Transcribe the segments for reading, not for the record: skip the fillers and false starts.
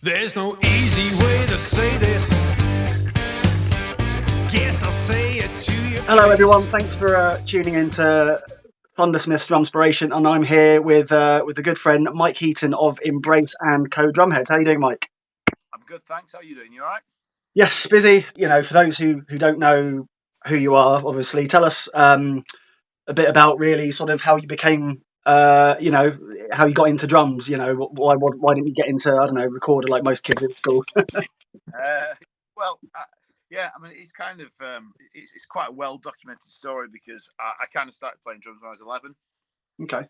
There's no easy way to say this. Guess I'll say it to you. Hello, everyone. Thanks for tuning in to Thundersmiths Drumspiration, and I'm here with a good friend, Mike Heaton of Embrace and Code Drumheads. How you doing, Mike? I'm good, thanks. How are you doing? You all right? Yes, busy. You know, for those who don't know who you are, obviously, tell us a bit about really sort of how you became, how you got into drums. You know, why didn't you get into, I don't know, recorder like most kids at school? Uh, well, yeah. I mean, it's kind of it's quite a well documented story because I kind of started playing drums when I was 11, Okay.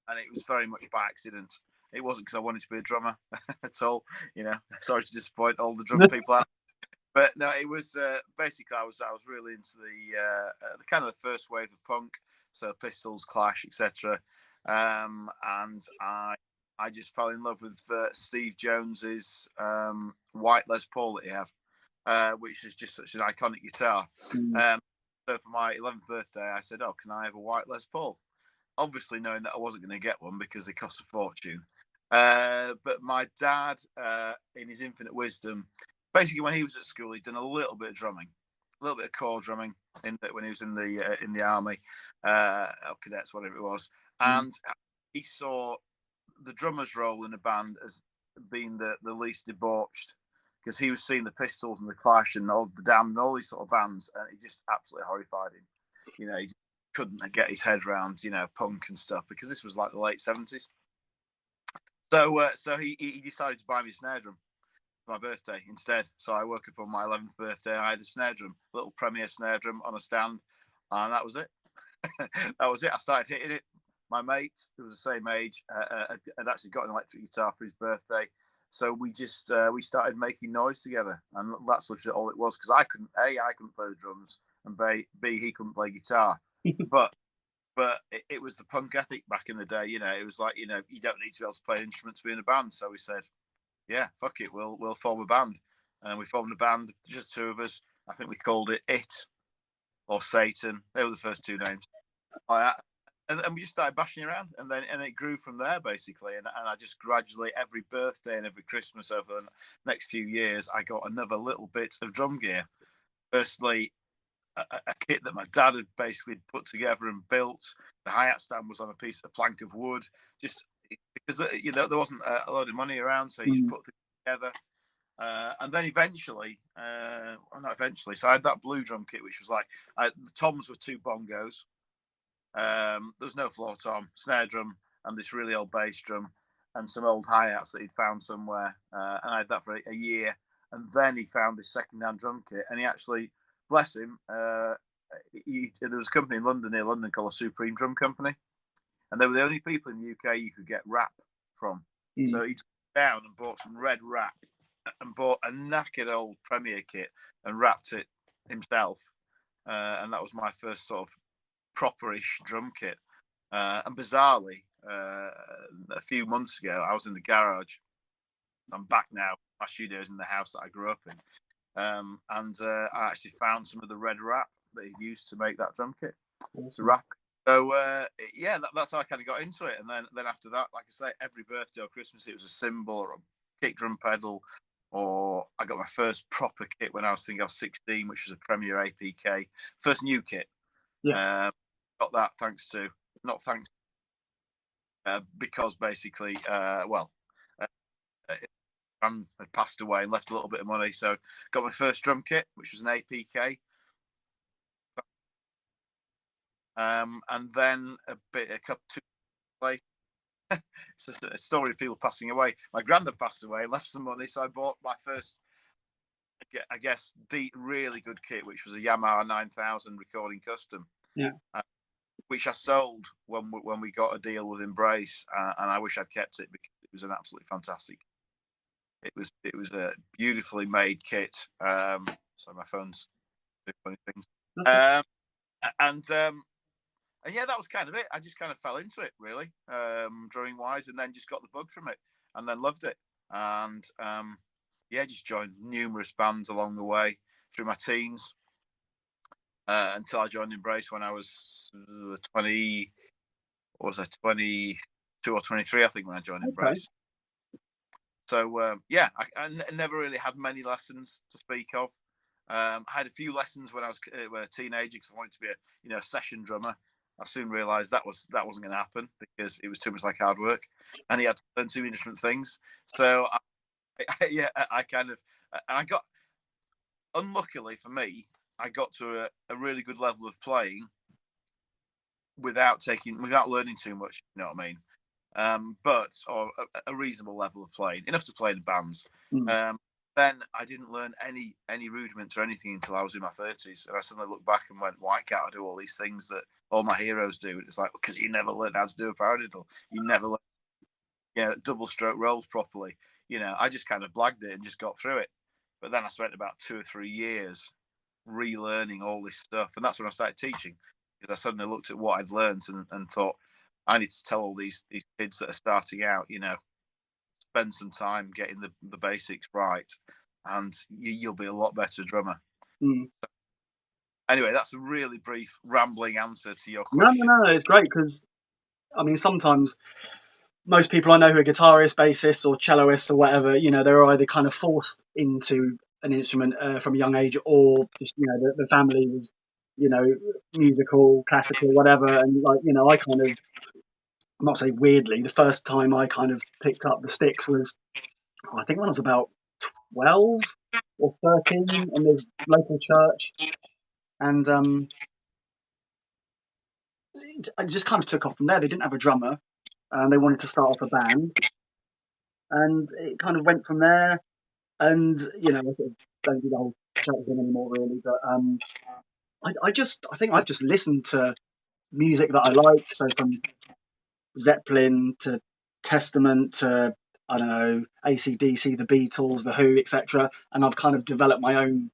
and it was very much by accident. It wasn't because I wanted to be a drummer at all. You know, sorry to disappoint all the drum people out. But no, it was basically I was really into the kind of the first wave of punk, so Pistols, Clash, etc. And I just fell in love with Steve Jones's white Les Paul that he had, which is just such an iconic guitar. So for my 11th birthday, I said, "Oh, can I have a white Les Paul?" Obviously, knowing that I wasn't going to get one because they cost a fortune. But my dad, in his infinite wisdom, basically when he was at school, he'd done a little bit of drumming, a little bit of core drumming when he was in the army, or cadets, whatever it was, and he saw the drummer's role in a band as being the least debauched, because he was seeing the Pistols and the Clash and all the Damned and all these sort of bands, and it just absolutely horrified him. You know, he couldn't get his head around, you know, punk and stuff, because this was like the late 70s. So he decided to buy me a snare drum for my birthday instead. So I woke up on my 11th birthday. I had a snare drum, little Premier snare drum on a stand, and that was it. That was it. I started hitting it. My mate, who was the same age, had actually got an electric guitar for his birthday. So we started making noise together, and that's literally all it was. Because I couldn't play the drums, and B, he couldn't play guitar, but it was the punk ethic back in the day. You know, it was like, you know, you don't need to be able to play an instrument to be in a band. So we said, yeah, fuck it, we'll form a band, and we formed a band, just two of us. I think we called it or Satan. They were the first two names. And we just started bashing around, and it grew from there basically. And I just gradually, every birthday and every Christmas over the next few years, I got another little bit of drum gear. Firstly, a kit that my dad had basically put together and built. The hi-hat stand was on a piece of plank of wood, just because, you know, there wasn't a lot of money around, so you just put things together. And then eventually, not eventually, so I had that blue drum kit, which was like, the toms were two bongos. There was no floor tom, snare drum, and this really old bass drum, and some old hi-hats that he'd found somewhere. And I had that for a year. And then he found this second-hand drum kit, and he actually, bless him, there was a company in London, near London, called a Supreme Drum Company, and they were the only people in the UK you could get wrap from. So he took down and bought some red wrap and bought a knackered old Premier kit and wrapped it himself. And that was my first sort of proper-ish drum kit. And bizarrely, a few months ago, I was in the garage. I'm back now. My studio's in the house that I grew up in. And I actually found some of the red wrap that he used to make that drum kit. Awesome. Wrap. So yeah, that's how I kind of got into it. And then after that, like I say, every birthday or Christmas, it was a cymbal or a kick drum pedal. Or I got my first proper kit when I was 16, which was a Premier APK, first new kit. Yeah. Got that because basically, Fran had passed away and left a little bit of money, so got my first drum kit, which was an APK. And then a couple two later, it's a story of people passing away. My granddad passed away, left some money, so I bought my first, I guess, really good kit, which was a Yamaha 9000 recording custom. Yeah. Which I sold when we got a deal with Embrace, and I wish I'd kept it because it was an absolutely fantastic. It was a beautifully made kit. Sorry, my phone's doing funny things. And yeah, that was kind of it. I just kind of fell into it, really, drumming wise, and then just got the bug from it, and then loved it. And yeah, just joined numerous bands along the way through my teens. Until I joined Embrace when I was 20. What was I, 22 or 23? I think when I joined Embrace. So I never really had many lessons to speak of. I had a few lessons when I was a teenager because I wanted to be a session drummer. I soon realised that wasn't going to happen because it was too much like hard work, and he had to learn too many different things. So I kind of, and I got, unluckily for me, I got to a really good level of playing without learning too much. You know what I mean? But or a reasonable level of playing, enough to play in bands. Then I didn't learn any rudiments or anything until I was in my 30s, and I suddenly looked back and went, "Why can't I do all these things that all my heroes do?" And it's like, because you never learned how to do a paradiddle, you never learned, double stroke rolls properly. I just kind of blagged it and just got through it. But then I spent about 2 or 3 years relearning all this stuff, and that's when I started teaching, because I suddenly looked at what I'd learned and thought, I need to tell all these kids that are starting out, spend some time getting the basics right, and you'll be a lot better drummer. Anyway, that's a really brief, rambling answer to your question. No, it's great, because I mean, sometimes most people I know who are guitarists, bassists, or celloists, or whatever, they're either kind of forced into an instrument from a young age, or just the family was musical, classical, whatever, and I kind of, I'm not saying weirdly, the first time I kind of picked up the sticks was, I think when I was about 12 or 13 in this local church, and I just kind of took off from there. They didn't have a drummer, and they wanted to start off a band, and it kind of went from there. And I sort of don't do the whole church thing anymore, really. But I think I've just listened to music that I like. So from Zeppelin to Testament to, I don't know, AC/DC, the Beatles, the Who, etc. And I've kind of developed my own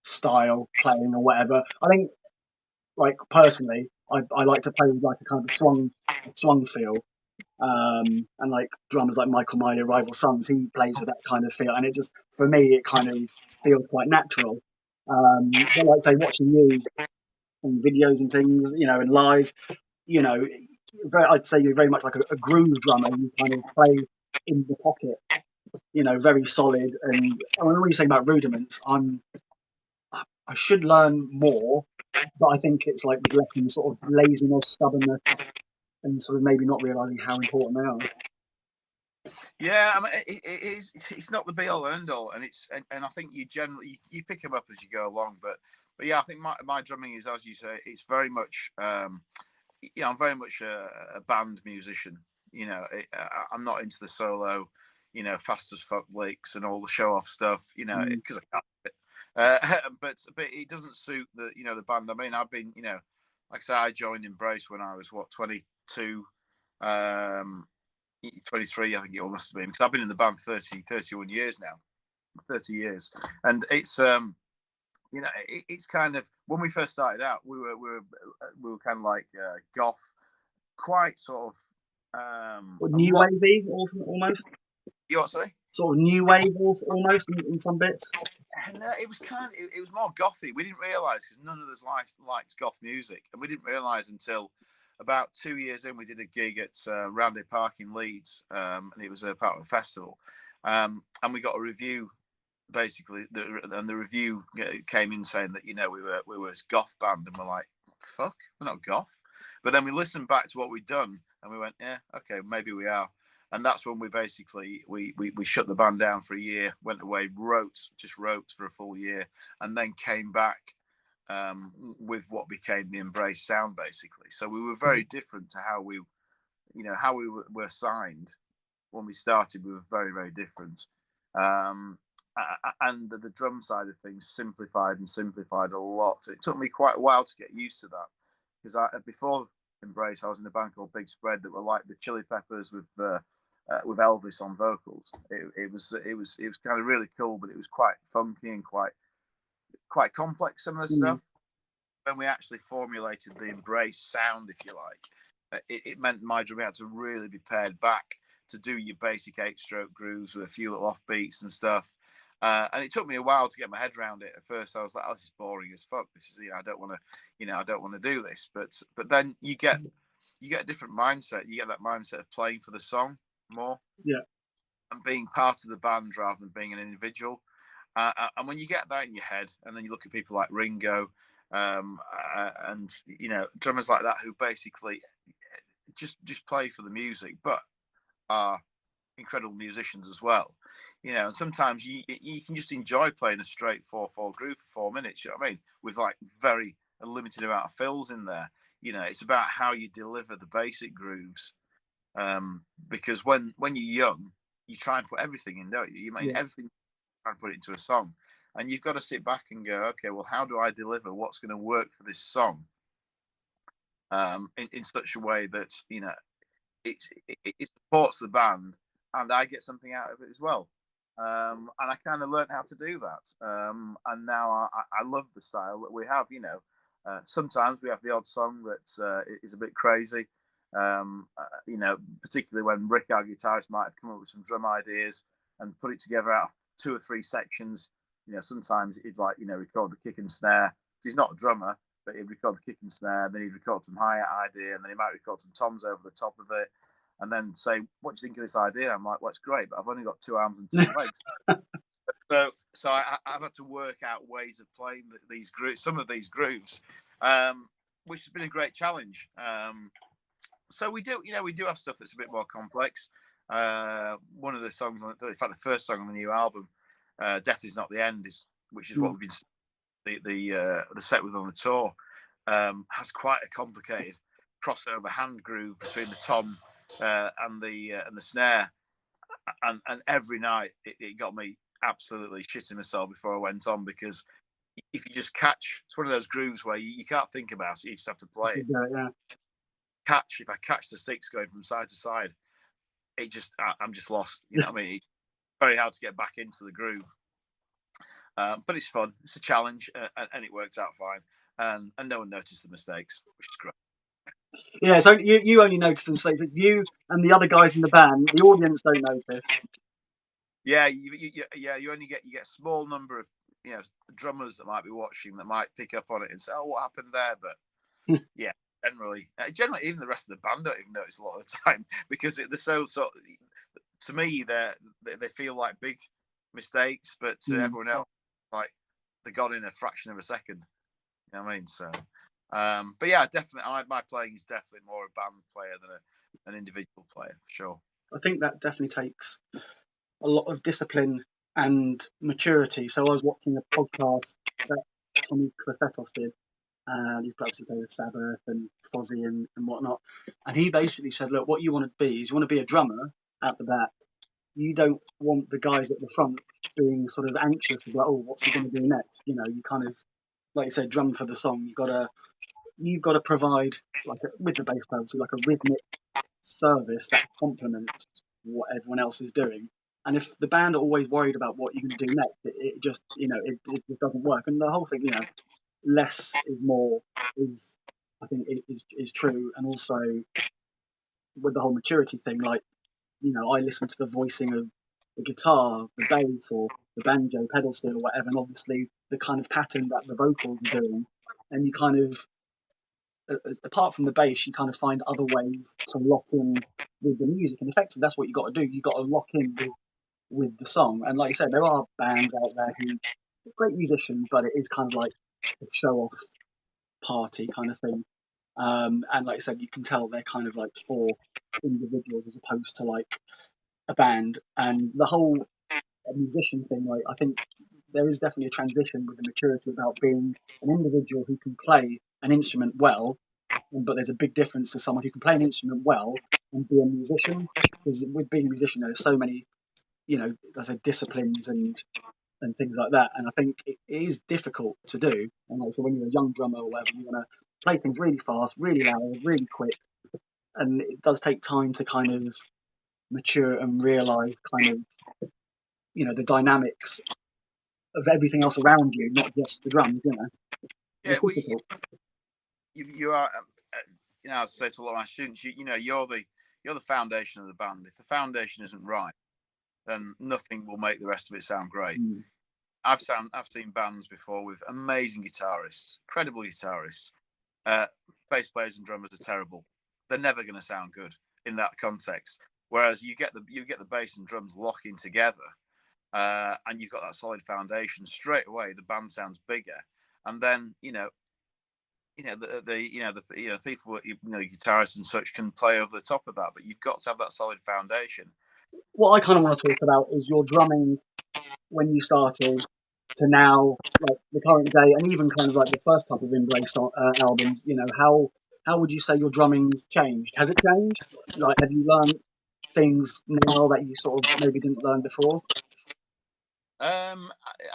style playing or whatever. I think, like, personally, I like to play with like a kind of swung feel. And like drummers like Michael Miley, Rival Sons, he plays with that kind of feel, and it just, for me, it kind of feels quite natural. But like, say, watching you in videos and things, and live, I'd say you're very much like a groove drummer. You kind of play in the pocket, very solid. And when you say about rudiments, I should learn more, but I think it's like neglecting sort of laziness, stubbornness, and sort of maybe not realizing how important they are. Yeah, I mean, it's not the be all and end all, and I think you generally you pick them up as you go along. But yeah, I think my drumming is, as you say, it's very much I'm very much a band musician. I'm not into the solo, fast as fuck licks and all the show off stuff. Because I can't. But it doesn't suit the band. I mean, I've been like I said, I joined Embrace when I was 22. 23, I think it must have been, because I've been in the band 31 years now, 30 years. And it's, it's kind of, when we first started out, we were kind of like goth, quite sort of... new wavy, almost? You what, sorry? Sort of new wave, almost, in some bits? No, it was kind of, it was more gothy. We didn't realise, because none of us liked goth music, and we didn't realise until about 2 years in, we did a gig at Roundhay Park in Leeds, and it was a part of a festival, and we got a review, basically, and the review came in saying that we were a goth band, and we're like, fuck, we're not goth. But then we listened back to what we'd done, and we went, yeah, okay, maybe we are. And that's when we basically we shut the band down for a year, went away, wrote for a full year, and then came back with what became the Embrace sound, basically. So we were very different to how we were signed when we started. We were very, very different. And the drum side of things simplified a lot. It took me quite a while to get used to that, because before Embrace, I was in a band called Big Spread that were like the Chili Peppers with Elvis on vocals. It was kind of really cool, but it was quite funky and quite complex, some of the stuff. When we actually formulated the Embrace sound, if you like, it meant my drumming had to really be pared back to do your basic 8-stroke grooves with a few little offbeats and stuff. And it took me a while to get my head around it. At first, I was like, "Oh, this is boring as fuck. This is, I don't want to do this." But then you get a different mindset. You get that mindset of playing for the song more. Yeah. and being part of the band rather than being an individual. And when you get that in your head, and then you look at people like Ringo, and drummers like that who basically just play for the music, but are incredible musicians as well. And sometimes you can just enjoy playing a straight 4/4 groove for 4 minutes. You know what I mean? With like very a limited amount of fills in there. It's about how you deliver the basic grooves. Because when you're young, you try and put everything in, don't you? You mean everything, try and put it into a song, and you've got to sit back and go, okay, well, how do I deliver what's going to work for this song, in such a way that it supports the band, and I get something out of it as well. And I kind of learned how to do that, and now I love the style that we have. Sometimes we have the odd song that is a bit crazy. Particularly when Rick, our guitarist, might have come up with some drum ideas and put it together out of 2 or 3 sections. Sometimes he'd record the kick and snare. He's not a drummer, but he'd record the kick and snare, then he'd record some hi-hat idea, and then he might record some toms over the top of it, and then say, "What do you think of this idea?" I'm like, "Well, it's great, but I've only got 2 arms and 2 legs." So I've had to work out ways of playing these grooves, some of these grooves, which has been a great challenge. So we do have stuff that's a bit more complex. One of the songs, in fact, the first song on the new album, "Death Is Not the End," which is what we've been the set with on the tour, has quite a complicated crossover hand groove between the tom and the snare, and every night it got me absolutely shitting myself before I went on, because if you just catch, it's one of those grooves where you can't think about it, you just have to play it. Yeah. If I catch the sticks going from side to side, I'm just lost. You know what I mean? It's very hard to get back into the groove. But it's fun. It's a challenge, and it works out fine. And no one noticed the mistakes, which is great. Yeah, so you only notice the mistakes. You and the other guys in the band, the audience don't notice. Yeah, you only get a small number of drummers that might be watching, that might pick up on it and say, "Oh, what happened there?" But yeah, generally, even the rest of the band don't even notice a lot of the time, because they're so to me, they feel like big mistakes, but to everyone else, like they got in a fraction of a second. You know what I mean? So, but yeah, definitely, my playing is definitely more a band player than an individual player, for sure. I think that definitely takes a lot of discipline and maturity. So I was watching a podcast that Tommy Clufetos did, and he's obviously played with Sabbath and Fozzy and whatnot. And he basically said, look, what you want to be is you want to be a drummer at the back. You don't want the guys at the front being sort of anxious about, oh, what's he going to do next? You kind of, like you said, drum for the song. You've got to provide, with the bass player, so like a rhythmic service that complements what everyone else is doing. And if the band are always worried about what you're going to do next, it just it doesn't work. And the whole thing, less is more is, I think, is true. And also with the whole maturity thing, I listen to the voicing of the guitar, the bass, or the banjo, pedal steel, or whatever, and obviously the kind of pattern that the vocals are doing, and you kind of, apart from the bass, you kind of find other ways to lock in with the music, and effectively that's what you got to do. You got to lock in with the song. And like I said, there are bands out there who are great musicians, but it is kind of like a show-off party kind of thing. And like I said, you can tell they're kind of like for individuals as opposed to like a band. And the whole musician thing, like, I think there is definitely a transition with the maturity about being an individual who can play an instrument well, but there's a big difference to someone who can play an instrument well and be a musician. Because with being a musician, there's so many, as I said, disciplines and things like that. And I think it is difficult to do. And like, so when you're a young drummer or whatever, you want to play things really fast, really loud, really quick. And it does take time to kind of mature and realize kind of, the dynamics of everything else around you, not just the drums, Yeah, It's difficult. you are, as I say to a lot of my students, you're the foundation of the band. If the foundation isn't right, then nothing will make the rest of it sound great. I've seen bands before with amazing guitarists, incredible guitarists. Bass players and drummers are terrible. They're never going to sound good in that context. Whereas you get the bass and drums locking together, and you've got that solid foundation straight away. The band sounds bigger, and then the people, guitarists and such can play over the top of that, but you've got to have that solid foundation. What I kind of want to talk about is your drumming when you started to now, like the current day, and even kind of like the first couple of Embrace albums. How would you say your drumming's changed? Has it changed? Like, have you learned things now that you sort of maybe didn't learn before? I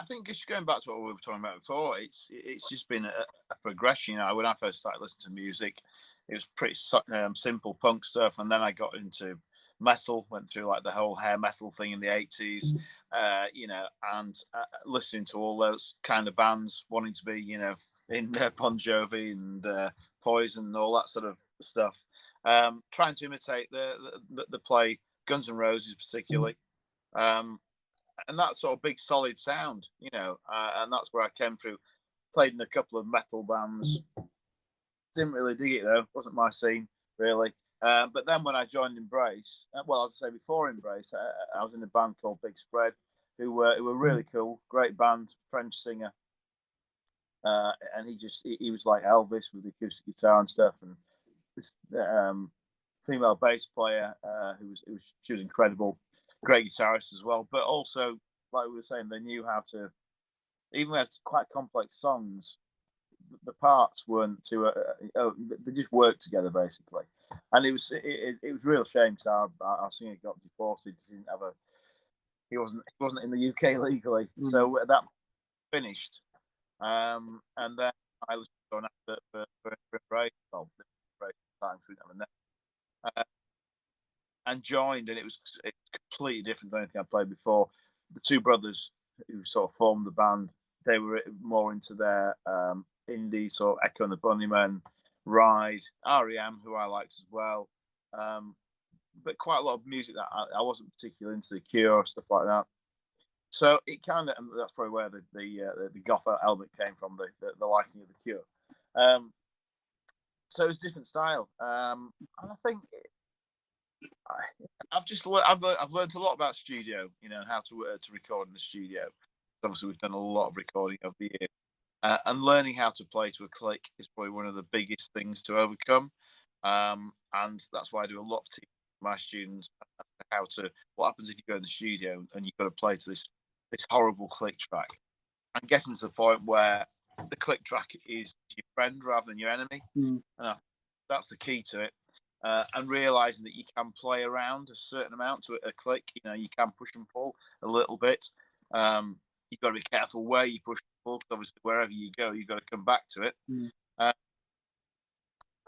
think just going back to what we were talking about before, it's just been a progression. When I first started listening to music, it was pretty simple punk stuff, and then I got into metal, went through like the whole hair metal thing in the 80s, and listening to all those kind of bands, wanting to be, in Bon Jovi and Poison and all that sort of stuff, trying to imitate the play, Guns N' Roses particularly. And that sort of big solid sound, and that's where I came through. Played in a couple of metal bands. Didn't really dig it though. Wasn't my scene really. But then when I joined Embrace, well, as I say before Embrace, I was in a band called Big Spread, who were really cool, great band, French singer, and he was like Elvis with the acoustic guitar and stuff, and this female bass player she was incredible. Great guitarist as well, but also, like we were saying, they knew how to, even with quite complex songs, the parts weren't too, they just worked together basically. And it was a real shame because our singer got deported because he wasn't in the UK legally. So that finished, and then I was going after for Embrace, times we never know. And joined, and it's completely different than anything I played before. The two brothers who sort of formed the band, they were more into their indie, sort of Echo and the Bunnymen, Ride, REM, who I liked as well, but quite a lot of music that I wasn't particularly into, The Cure, stuff like that. So it kind of, and that's probably where the Goth element came from, the liking of The Cure. So it's a different style, and I think I've learned a lot about studio, how to record in the studio. Obviously, we've done a lot of recording over the years, and learning how to play to a click is probably one of the biggest things to overcome. And that's why I do a lot of teaching my students what happens if you go in the studio and you've got to play to this horrible click track, and getting to the point where the click track is your friend rather than your enemy. That's the key to it. And realizing that you can play around a certain amount to a click, you can push and pull a little bit. You've got to be careful where you push and pull, because obviously wherever you go, you've got to come back to it.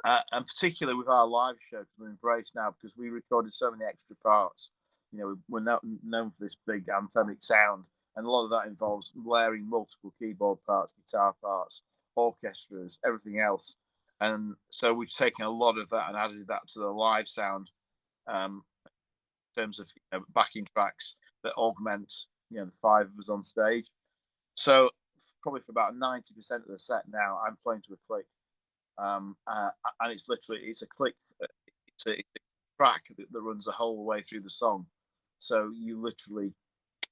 And particularly with our live show, we're Embrace now, because we recorded so many extra parts. We're known for this big anthemic sound, and a lot of that involves layering multiple keyboard parts, guitar parts, orchestras, everything else. And so we've taken a lot of that and added that to the live sound, in terms of backing tracks that augment the five of us on stage. So probably for about 90% of the set now, I'm playing to a click, and it's a click. It's a track that runs the whole way through the song. So you literally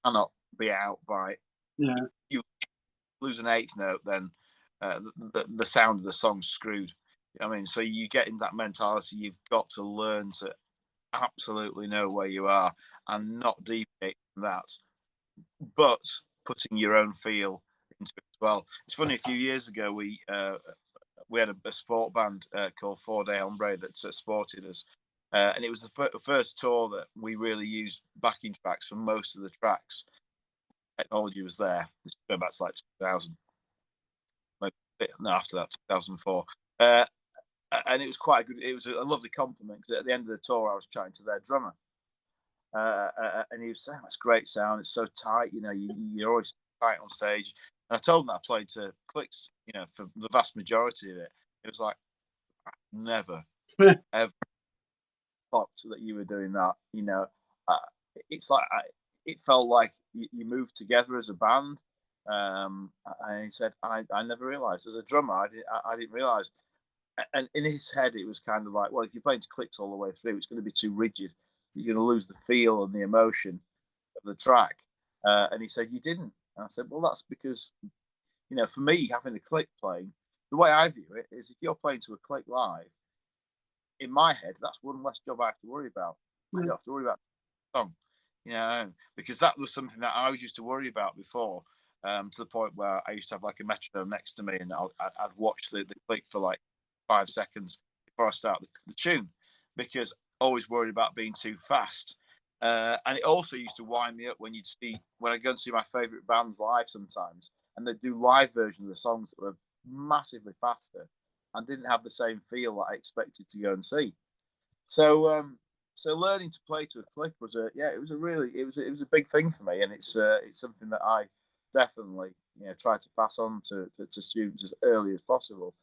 cannot be out by you lose an eighth note, then the sound of the song's screwed. So you get in that mentality. You've got to learn to absolutely know where you are and not deviate from that, but putting your own feel into it as well. It's funny. A few years ago, we had a sport band called 4 Day Hombre that supported us, and it was the first tour that we really used backing tracks for most of the tracks. Technology was there. This is going back to like 2000. No, after that, 2004. And it was quite good. It was a lovely compliment, because at the end of the tour, I was chatting to their drummer, and he was saying, "That's great sound. It's so tight. You're always tight on stage." And I told him that I played to clicks, for the vast majority of it. It was like, I never ever thought that you were doing that. It's like it felt like you moved together as a band. And he said, I never realised as a drummer, I didn't realise. And in his head, it was kind of like, well, if you're playing to clicks all the way through, it's going to be too rigid. you're going to lose the feel and the emotion of the track. And he said, you didn't. And I said, well, that's because, for me, having a click playing, the way I view it is if you're playing to a click live, in my head, that's one less job I have to worry about. I don't have to worry about the song, because that was something that I was used to worry about before, to the point where I used to have like a metronome next to me, and I'd watch the click for like 5 seconds before I start the tune, because always worried about being too fast. And it also used to wind me up when I go and see my favourite bands live sometimes, and they do live versions of the songs that were massively faster and didn't have the same feel that I expected to go and see. So learning to play to a click was a big thing for me, and it's something that I definitely try to pass on to students as early as possible,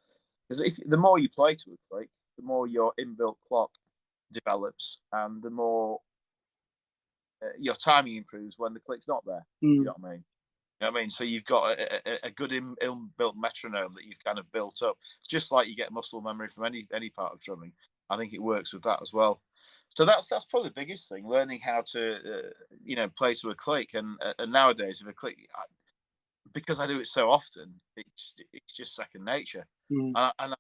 because the more you play to a click, the more your inbuilt clock develops, and the more your timing improves when the click's not there. You know what I mean? You know what I mean? So you've got a good inbuilt metronome that you've kind of built up, just like you get muscle memory from any part of drumming. I think it works with that as well. So that's probably the biggest thing, learning how to play to a click. And nowadays, if a click, because I do it so often, it's just second nature. And when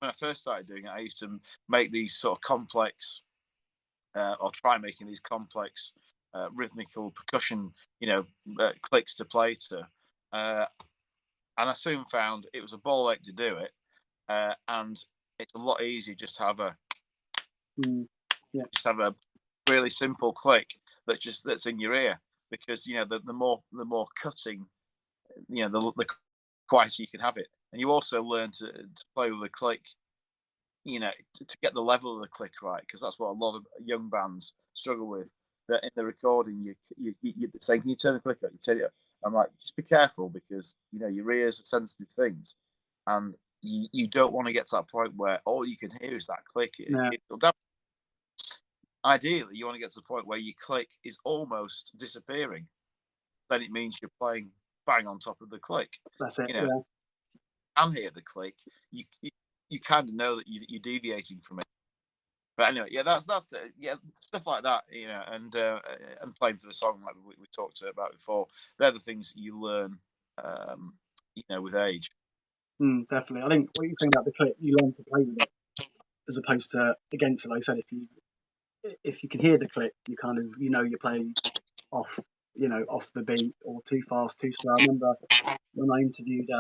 I first started doing it, I used to make these sort of complex, or try making these complex rhythmical percussion, clicks to play to. And I soon found it was a ball ache to do it, and it's a lot easier just to have a really simple click that's in your ear, because the more cutting, the quieter you can have it, and you also learn to play with a click, to get the level of the click right, because that's what a lot of young bands struggle with. That in the recording, you're saying, "Can you turn the click up?" You turn it up. I'm like, just be careful, because your ears are sensitive things, and you don't want to get to that point where all you can hear is that click. Ideally, you want to get to the point where your click is almost disappearing. Then it means you're playing bang on top of the click. That's it. You can hear the click. You kind of know that you're deviating from it. But anyway, that's stuff like that, and playing for the song like we talked about before. They're the things that you learn, with age. Definitely. I think what you think about the click, you learn to play with it as opposed to against it. Like I said, if you can hear the click, you kind of you're playing off the beat, or too fast, too slow. I remember when I interviewed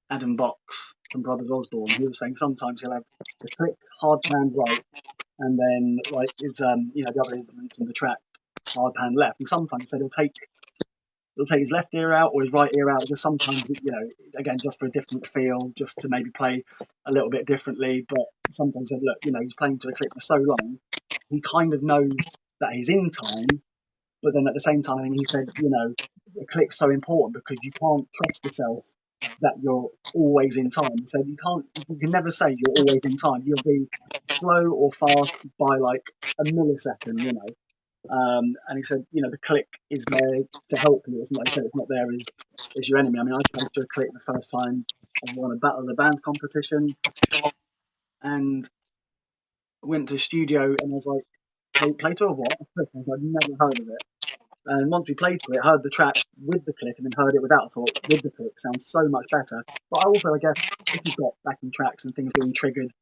Adam Box from Brothers Osborne, he was saying sometimes he'll have the click hard pan right, and then like it's the other instruments in the track hard pan left, and sometimes he said he'll take his left ear out or his right ear out, just sometimes again just for a different feel, just to maybe play a little bit differently. But sometimes he said, look, he's playing to a click for so long, he kind of knows that he's in time, but then at the same time, he said, a click's so important because you can't trust yourself that you're always in time. So you can never say you're always in time. You'll be slow or fast by like a millisecond, and he said, the click is there to help you. It's not, like I said, it's not there as your enemy. I mean, I played to a click the first time I won a Battle of the Bands competition, and went to the studio, and I was like, play to a what? I was like, I'd never heard of it. And once we played to it, heard the track with the click and then heard it without, I thought, with the click sounds so much better. But I also, I guess, if you've got backing tracks and things being triggered,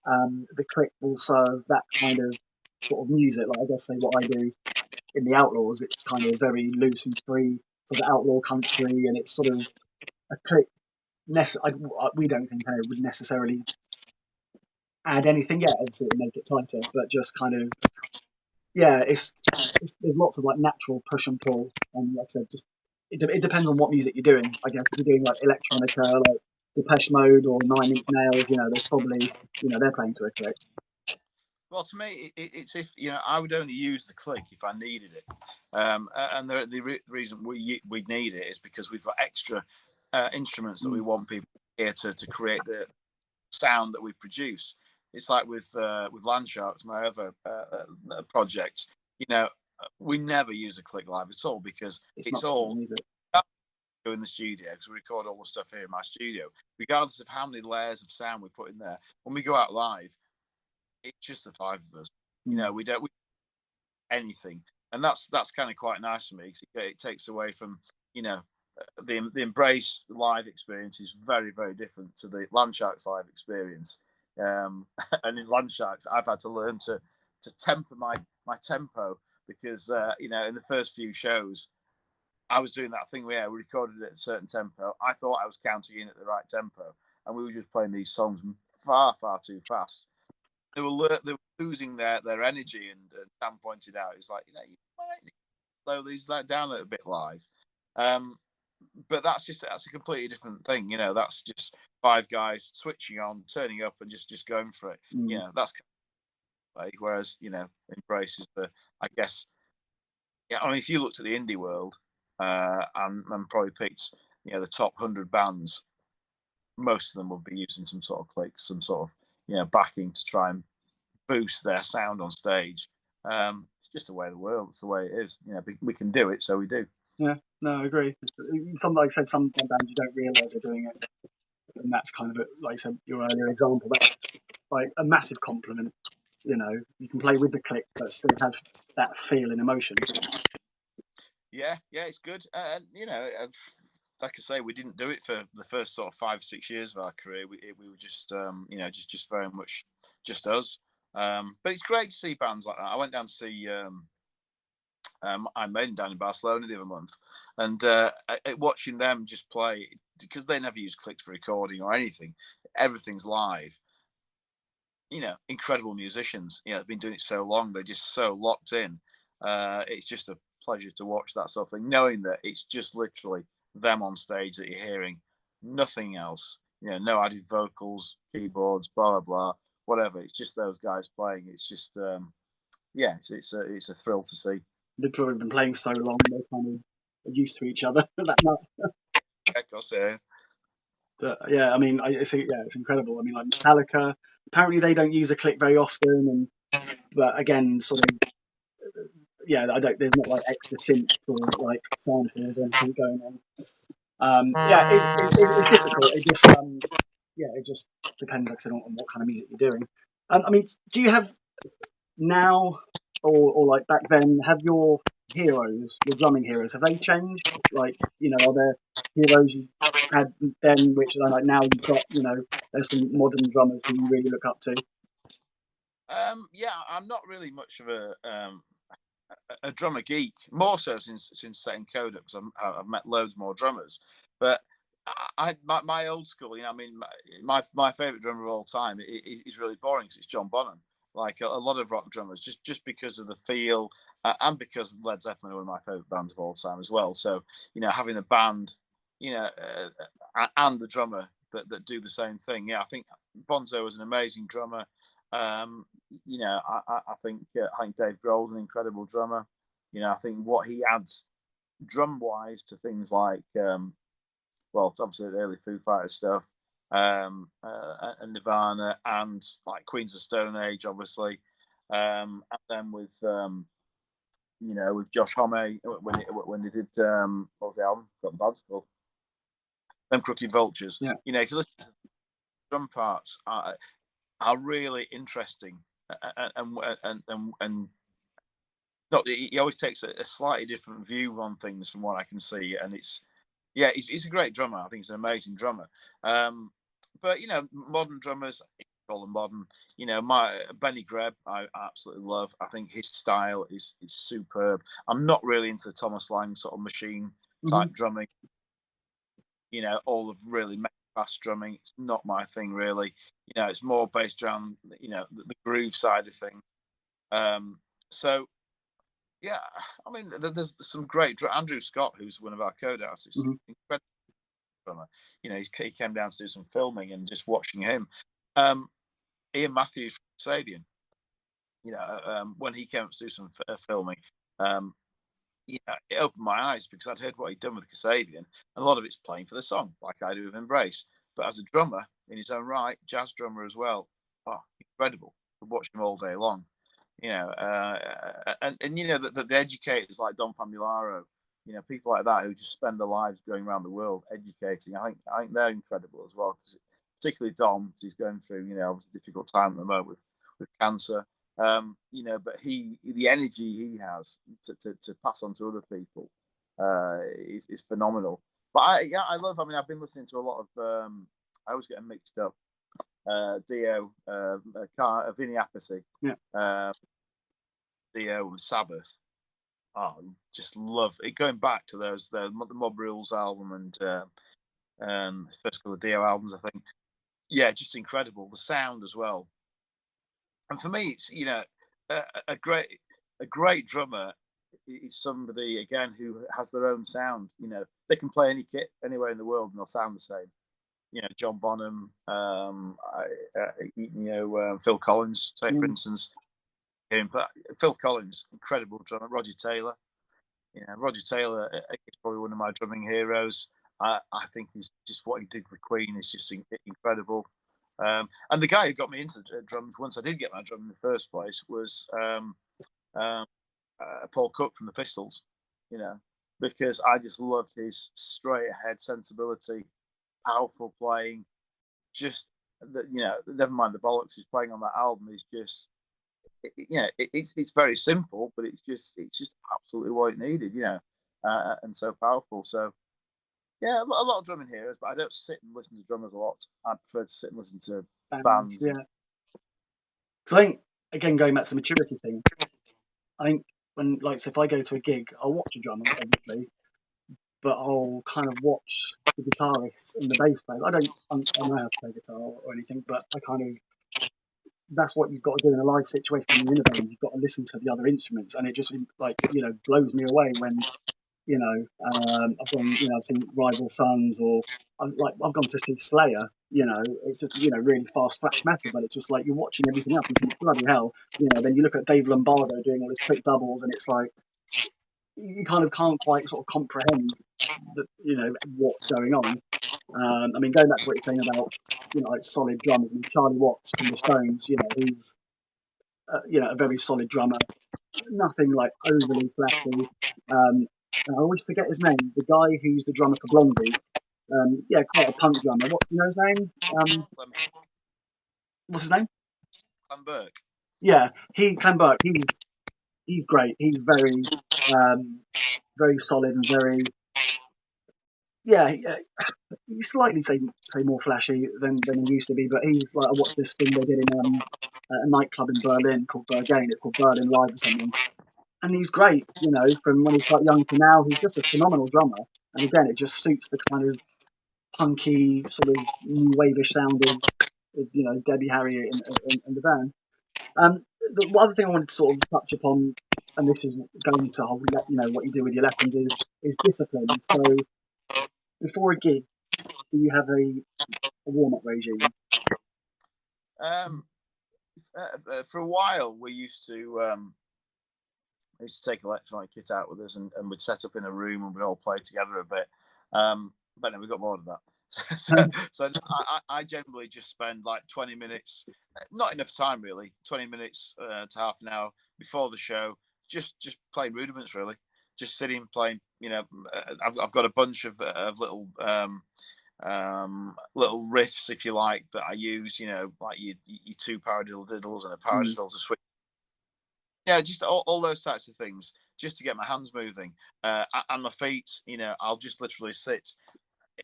the click will serve that kind of sort of music. Like, I guess, say what I do in the Outlaws, it's kind of very loose and free, sort of outlaw country, and it's sort of a click. We don't think it would necessarily add anything yet, obviously, to make it tighter, but just kind of, there's lots of like natural push and pull, and like I said, just it depends on what music you're doing. I guess if you're doing like electronica, like Depeche Mode or Nine Inch Nails, they're probably they're playing to a click. Well, to me, it's if I would only use the click if I needed it, and the reason we need it is because we've got extra instruments that we want people here to create the sound that we produce. It's like with Landsharks, my other project. We never use a click live at all, because it's all music. Go in the studio, because we record all the stuff here in my studio. Regardless of how many layers of sound we put in there, when we go out live, it's just the five of us. We don't anything, and that's kind of quite nice for me because it takes away from, you know, the Embrace live experience is very, very different to the Landsharks live experience. And in Landsharks, I've had to learn to temper my tempo because you know, in the first few shows, I was doing that thing where we recorded at a certain tempo. I thought I was counting in at the right tempo, and we were just playing these songs far, far too fast. They were losing their energy, and Sam pointed out, it's like, you know, you might need to slow these down a little bit live. But that's a completely different thing. You know, that's just five guys switching on, turning up, and just going for it. You know, that's kind of, whereas, you know, Embrace is I guess, yeah. I mean, if you looked at the indie world, and probably picked, you know, the top 100 bands, most of them would be using some sort of clicks, some sort of, you know, backing to try and boost their sound on stage. It's just the way of the world. It's the way it is. You know, we can do it, so we do. Yeah, no, I agree. Some, like I said, some bands you don't realise they're doing it, and that's kind of like I said, your earlier example. That's like a massive compliment. You know, you can play with the click, but still have that feel and emotion. Yeah, it's good. And you know, like I say, we didn't do it for the first sort of 5 or 6 years of our career. We were just, you know, just very much just us. But it's great to see bands like that. I went down to see Iron Maiden down in Barcelona the other month, and watching them just play, because they never use clicks for recording or anything. Everything's live. You know, incredible musicians. You know, they've been doing it so long. They're just so locked in. It's just a pleasure to watch that sort of thing, knowing that it's just literally them on stage that you're hearing, nothing else. You know, no added vocals, keyboards, blah blah blah, whatever. It's just those guys playing. It's just, yeah, it's a thrill to see. They've probably been playing so long, they're kind of used to each other that much. Yeah, of course, yeah. But yeah, I mean, it's incredible. I mean, like Metallica, apparently they don't use a click very often, but again, sort of, yeah, there's not like extra synth or like sound here's or anything going on. Yeah, it's difficult. It just depends, like I said, on what kind of music you're doing. I mean, do you have now or like back then, have your drumming heroes, have they changed? Like, you know, are there heroes you had then, which are like now you've got, you know, there's some modern drummers who you really look up to? Yeah, I'm not really much of a drummer geek, more so since setting Code up, because I've met loads more drummers. But my old school, you know, I mean, my favorite drummer of all time is really boring, because it's John Bonham. Like a lot of rock drummers, just because of the feel, and because Led Zeppelin are one of my favorite bands of all time as well. So, you know, having a band, you know, and the drummer that do the same thing. Yeah, I think Bonzo was an amazing drummer. You know, I think Dave Grohl's an incredible drummer. You know, I think what he adds drum wise to things like, well, obviously the early Foo Fighters stuff, and Nirvana, and like Queens of Stone Age, obviously, and then with, you know, with Josh Homme when they did, what was the album? Got the bad's called Them Crooked Vultures. Yeah. You know, if you listen to the drum parts are really interesting, and not, he always takes a slightly different view on things from what I can see, and he's a great drummer. I think he's an amazing drummer. But you know, modern drummers, call them modern. You know, my Benny Greb, I absolutely love. I think his style is superb. I'm not really into the Thomas Lang sort of machine type drumming. You know, all of really fast drumming. It's not my thing, really. You know, it's more based around, you know, the groove side of things. So yeah, I mean, there's some great Andrew Scott, who's one of our code artists, incredible drummer. You know, he came down to do some filming, and just watching him. Ian Matthews from Sabian, you know, when he came to do some filming, you know, it opened my eyes, because I'd heard what he'd done with Kasabian, and a lot of it's playing for the song, like I do with Embrace. But as a drummer in his own right, jazz drummer as well, oh, incredible. Could watch him all day long. You know, and you know, the educators like Don Famularo, you know, people like that who just spend their lives going around the world educating. I think they're incredible as well, because particularly Dom, he's going through, you know, a difficult time at the moment with cancer. But the energy he has to pass on to other people is phenomenal. But I love. I mean, I've been listening to a lot of. I always get them mixed up. Dio, Vinny Appice, Dio, and Sabbath. Oh, just love it. Going back to the Mob Rules album and first couple of Dio albums, I think. Yeah, just incredible. The sound as well. And for me, it's a great drummer is somebody again who has their own sound. They can play any kit anywhere in the world and they'll sound the same. John Bonham, Phil Collins, say for instance. Phil Collins, incredible drummer. Roger Taylor. Roger Taylor is probably one of my drumming heroes. I think he's just what he did with Queen is just incredible. And the guy who got me into drums once I did get my drum in the first place was Paul Cook from the Pistols. Because I just loved his straight ahead sensibility, powerful playing. Just never mind the bollocks he's playing on that album is just. It's very simple, but it's just absolutely what it needed, and so powerful. So, yeah, a lot of drumming heroes, but I don't sit and listen to drummers a lot. I prefer to sit and listen to bands. Yeah. Because I think, again, going back to the maturity thing, I think when, if I go to a gig, I'll watch a drummer, obviously, but I'll kind of watch the guitarist and the bass player. I don't know how to play guitar or anything, but I kind of. That's what you've got to do in a live situation when you're in a band. You've got to listen to the other instruments, and it just blows me away when I've gone, I've seen Rival Sons, or I've gone to see Slayer. It's just, really fast thrash metal, but it's just like you're watching everything else. You think, bloody hell, Then you look at Dave Lombardo doing all his quick doubles, and it's like you kind of can't quite sort of comprehend what's going on. I mean, going back to what you're saying about solid drummers. I mean, Charlie Watts from the Stones, he's a very solid drummer. Nothing like overly flashy. And I always forget his name. The guy who's the drummer for Blondie. Quite a punk drummer. Do you know his name? What's his name? Clem Burke. Yeah, Clem Burke. He's great. He's very very solid and very he's slightly say more flashy than he used to be, but he's I watched this thing they did in a nightclub in Berlin called Berghain. It's called Berlin Live or something. And he's great, from when he's quite young to now. He's just a phenomenal drummer. And again, it just suits the kind of punky, sort of new wave-ish sound of Debbie Harry and the band. The other thing I wanted to sort of touch upon, and this is going to what you do with your left hands is discipline. So before a gig, do you have a warm-up regime? For a while, we used to take electronic kit out with us, and we'd set up in a room and we'd all play together a bit. But then we got bored of that. So I generally just spend like 20 minutes, not enough time really, 20 minutes to half an hour before the show, just playing rudiments really, just sitting playing. I've got a bunch of little little riffs, if you like, that I use. Like your two paradiddle diddles and a paradiddle to switch. Yeah, just all those types of things, just to get my hands moving and my feet. I'll just literally sit.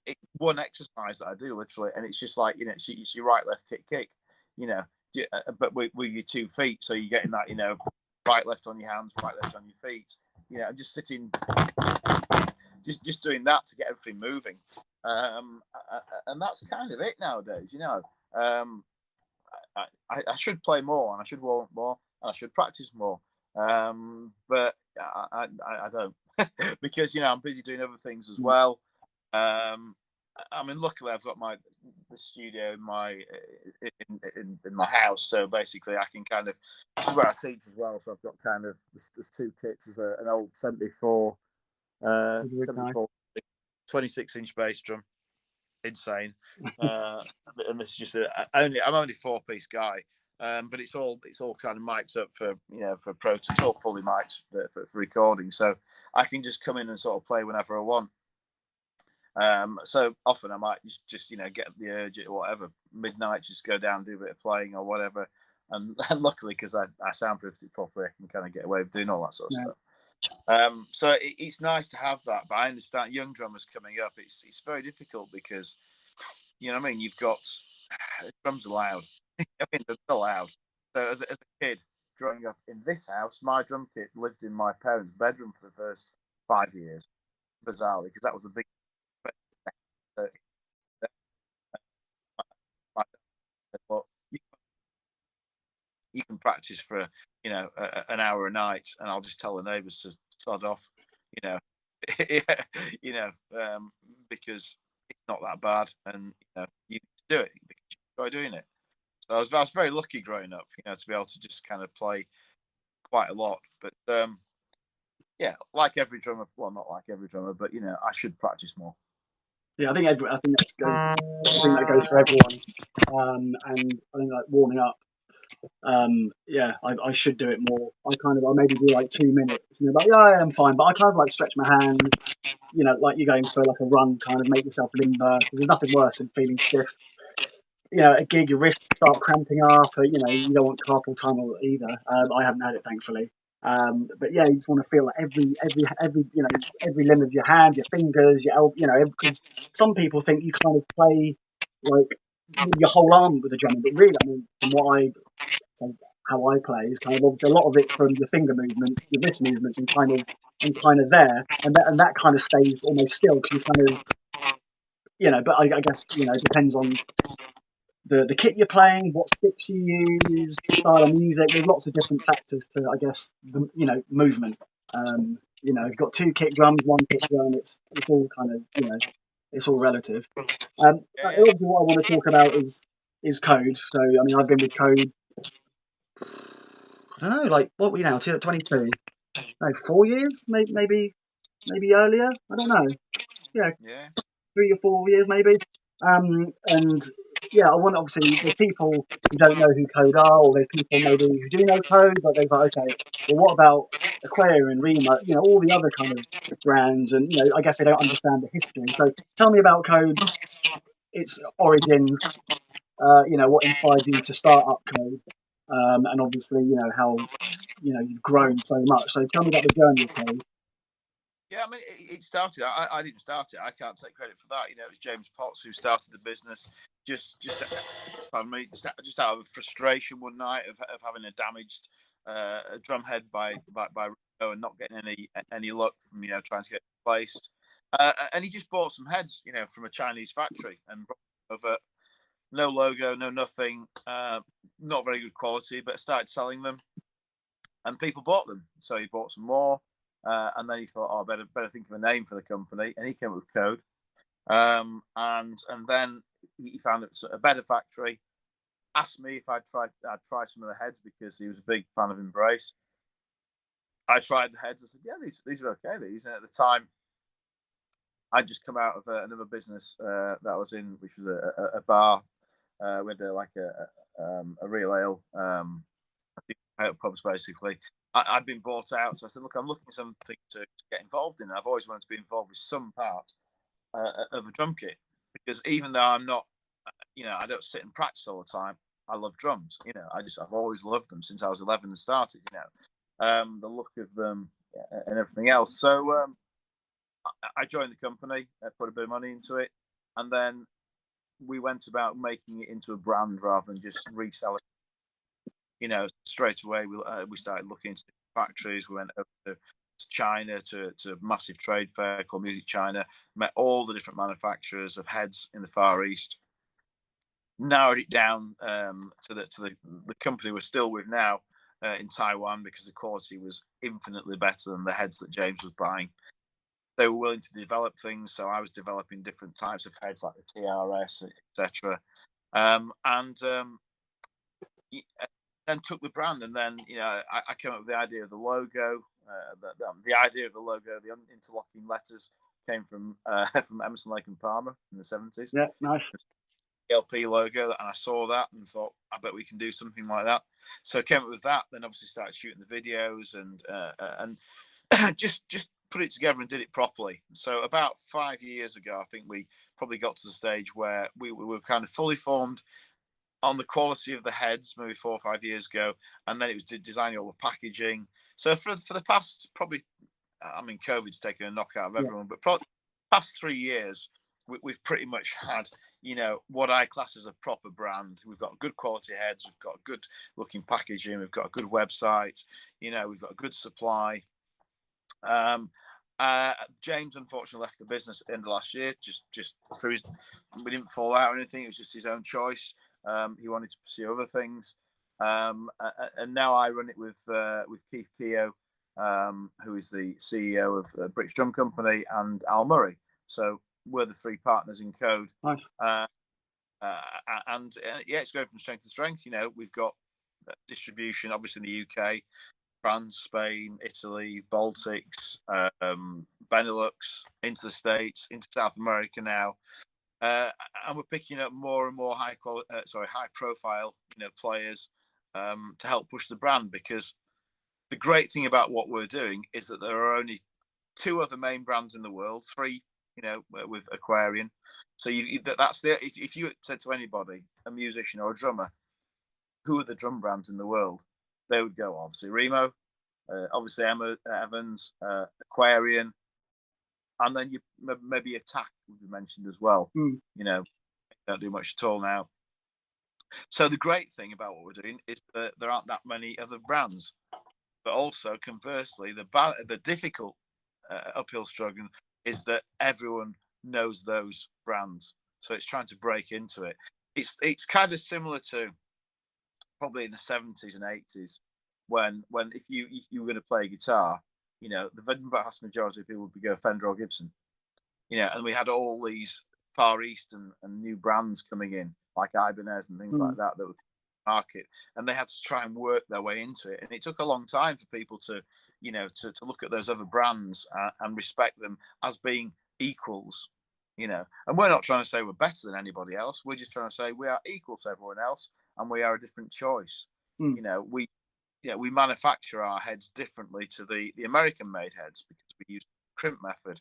It's one exercise that I do literally, and it's just like it's your right, left, kick, but with your 2 feet, so you're getting that right, left on your hands, right, left on your feet. I'm just sitting, just doing that to get everything moving, and that's kind of it nowadays. I should play more, and I should warm up more, and I should practice more, but I don't because I'm busy doing other things as well. I mean, luckily I've got the studio in my house, so basically I can kind of, this is where I teach as well. So I've got kind of there's 2 kits. There's an old 74 26-inch bass drum, insane, and this is just I'm only 4-piece guy, but it's all kind of mic'd up for for pro. It's all fully mic'd for recording, so I can just come in and sort of play whenever I want. So often I might just get the urge at whatever midnight, just go down, do a bit of playing or whatever. and luckily, because I soundproofed it properly, I can kind of get away with doing all that sort of Yeah. stuff. So it's nice to have that, but I understand young drummers coming up. It's very difficult because, you know what I mean. You've got drums are loud. I mean, they're loud. So as a kid growing up in this house, my drum kit lived in my parents' bedroom for the first 5 years, bizarrely, because that was the big. Uh, my dad said, "Well, you can practice for an hour a night, and I'll just tell the neighbours to sod off, you know, you know, because it's not that bad, and you do it because you enjoy doing it." So I was very lucky growing up, to be able to just kind of play quite a lot. But yeah, like every drummer, well, not like every drummer, but I should practice more. Yeah, I think that goes for everyone. And I think like warming up. Yeah, I should do it more. I maybe do like 2 minutes, and you're like, yeah, I'm fine, but I kind of like stretch my hands. Like you're going for like a run, kind of make yourself limber. Because there's nothing worse than feeling stiff. At a gig, your wrists start cramping up. You don't want carpal tunnel either. I haven't had it, thankfully. But yeah, you just want to feel like every limb of your hand, your fingers, your elbow. Because some people think you kind of play like your whole arm with the drumming, but really, I mean, from what I so how I play is kind of obviously a lot of it from your finger movements, your wrist movements, and kind of there, and that kind of stays almost still because you kind of But I guess it depends on the kit you're playing, what sticks you use, style of music. There's lots of different factors to, I guess, the movement. You've got 2 kick drums, 1 kick drum. It's all kind of it's all relative. Yeah, Obviously, what I want to talk about is Code. So I mean, I've been with Code. I don't know, like what we now 22. No, 4 years, maybe earlier. I don't know. Yeah, yeah, 3 or 4 years maybe. And yeah, I want obviously there's people who don't know who Code are, or there's people maybe who do know Code, but there's like, okay, well, what about Aquarium, Remo, all the other kind of brands, and I guess they don't understand the history. So tell me about Code, its origins, what inspired you to start up Code, and obviously how you've grown so much. So tell me about the journey of Code. yeah. I mean, it started. I didn't start it. I can't take credit for that. It was James Potts who started the business. Pardon me, just out of frustration one night of having a damaged drum head by Rico and not getting any luck from trying to get it replaced. And he just bought some heads, from a Chinese factory and brought over. No logo, no nothing, not very good quality, but started selling them, and people bought them. So he bought some more, and then he thought, "Oh, better think of a name for the company," and he came up with Code. And then he found a better factory. Asked me if I'd try some of the heads because he was a big fan of Embrace. I tried the heads. I said, "Yeah, these are okay." And at the time, I'd just come out of another business that I was in, which was a bar. We had a real ale, pubs basically. I'd been bought out, so I said, "Look, I'm looking for something to get involved in. I've always wanted to be involved with some part of a drum kit because even though I'm not, I don't sit and practice all the time. I love drums. I've always loved them since I was 11 and started. The look of them and everything else. So I joined the company, put a bit of money into it, and then we went about making it into a brand rather than just reselling. Straight away we started looking into factories. We went over to China to a massive trade fair called Music China. Met all the different manufacturers of heads in the Far East. Narrowed it down to the company we're still with now in Taiwan because the quality was infinitely better than the heads that James was buying. They were willing to develop things, so I was developing different types of heads like the TRS, etc. And then took the brand, and then I came up with the idea of the logo. The idea of the logo, the interlocking letters, came from Emerson, Lake and Palmer in the 70s. Yeah, nice. The LP logo, and I saw that and thought, I bet we can do something like that. So I came up with that. Then obviously started shooting the videos and just put it together and did it properly. So about 5 years ago, I think we probably got to the stage where we were kind of fully formed. on the quality of the heads maybe 4 or 5 years ago, and then it was designing all the packaging. So for the past probably, I mean, COVID's taken a knock out of everyone, but probably past 3 years, we've pretty much had, what I class as a proper brand. We've got good quality heads, we've got good looking packaging, we've got a good website, we've got a good supply. James unfortunately left the business at the end of last year, just through we didn't fall out or anything. It was just his own choice. He wanted to pursue other things, and now I run it with Keith Keogh, who is the CEO of the British Drum Company, and Al Murray. So we're the three partners in Code. Nice. It's going from strength to strength. We've got distribution, obviously in the UK, France, Spain, Italy, Baltics, Benelux, into the States, into South America now, and we're picking up more and more high profile, players to help push the brand. Because the great thing about what we're doing is that there are only 2 other main brands in the world, 3, with Aquarian. So if you said to anybody, a musician or a drummer, who are the drum brands in the world, they would go obviously Remo, obviously Emma Evans, Aquarian, and then you maybe Attack would be mentioned as well. Don't do much at all now. So the great thing about what we're doing is that there aren't that many other brands, but also conversely, the difficult uphill struggle is that everyone knows those brands. So it's trying to break into it. It's kind of similar to probably in the 70s and 80s when if you were going to play guitar, the vast majority of people would go Fender or Gibson, and we had all these Far East and new brands coming in like Ibanez and things like that would market, and they had to try and work their way into it. And it took a long time for people to look at those other brands and respect them as being equals, and we're not trying to say we're better than anybody else. We're just trying to say we are equal to everyone else, and we are a different choice. We manufacture our heads differently to the American made heads because we use the crimp method.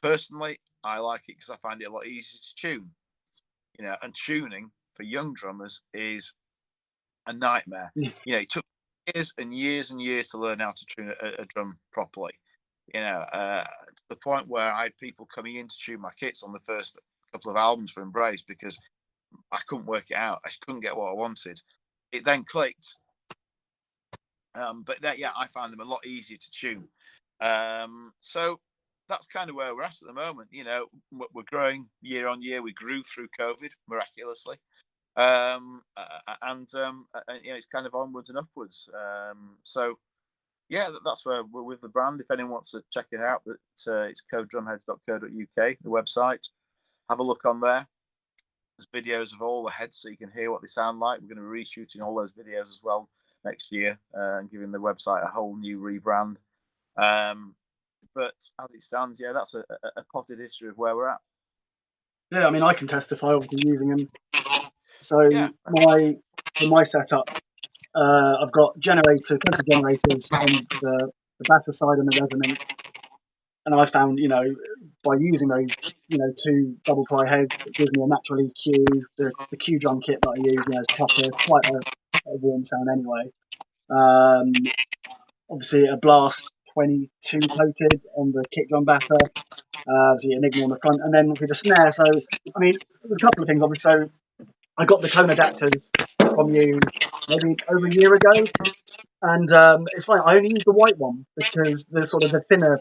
Personally, I like it because I find it a lot easier to tune, and tuning for young drummers is a nightmare. It took years and years and years to learn how to tune a drum properly, to the point where I had people coming in to tune my kits on the first couple of albums for Embrace because I couldn't work it out. I couldn't get what I wanted. It then clicked. But I find them a lot easier to tune. So that's kind of where we're at the moment. We're growing year on year. We grew through COVID miraculously. It's kind of onwards and upwards. That's where we're with the brand. If anyone wants to check it out, it's codedrumheads.co.uk, the website. Have a look on there. There's videos of all the heads so you can hear what they sound like. We're going to be reshooting all those videos as well next year and giving the website a whole new rebrand. But as it stands, that's a potted history of where we're at. Yeah, I mean, I can testify, obviously, using them. So my setup, I've got couple of generators on the batter side and the resonant. And I found, by using those, 2 double ply heads, it gives me a natural EQ. The Q drum kit that I use, is quite a warm sound anyway. Obviously a Blast 22 coated on the kick drum batter. So Enigma on the front, and then with the snare. So I mean, there's a couple of things obviously. So I got the tone adapters from you maybe over a year ago, and it's fine. I only use the white one because the sort of the thinner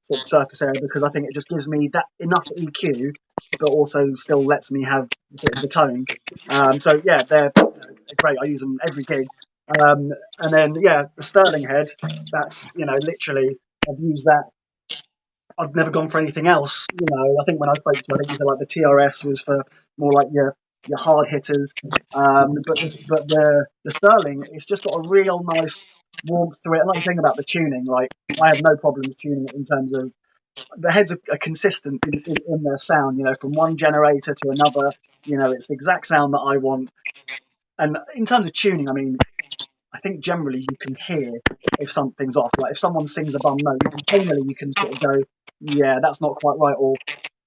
sort of surface area, because I think it just gives me that enough EQ, but also still lets me have a bit of the tone. So yeah, they're great. I use them every gig. And then the Sterling head. That's literally I've used that. I've never gone for anything else. I think when I spoke to you, I think you said like the TRS was for more like your hard hitters. But the Sterling, it's just got a real nice warmth to it. And like the thing about the tuning, like I have no problems tuning it in terms of the heads are consistent in their sound. From one generator to another, it's the exact sound that I want. And in terms of tuning, I mean, I think generally you can hear if something's off. Like if someone sings a bum note, tonally you can sort of go, yeah, that's not quite right, or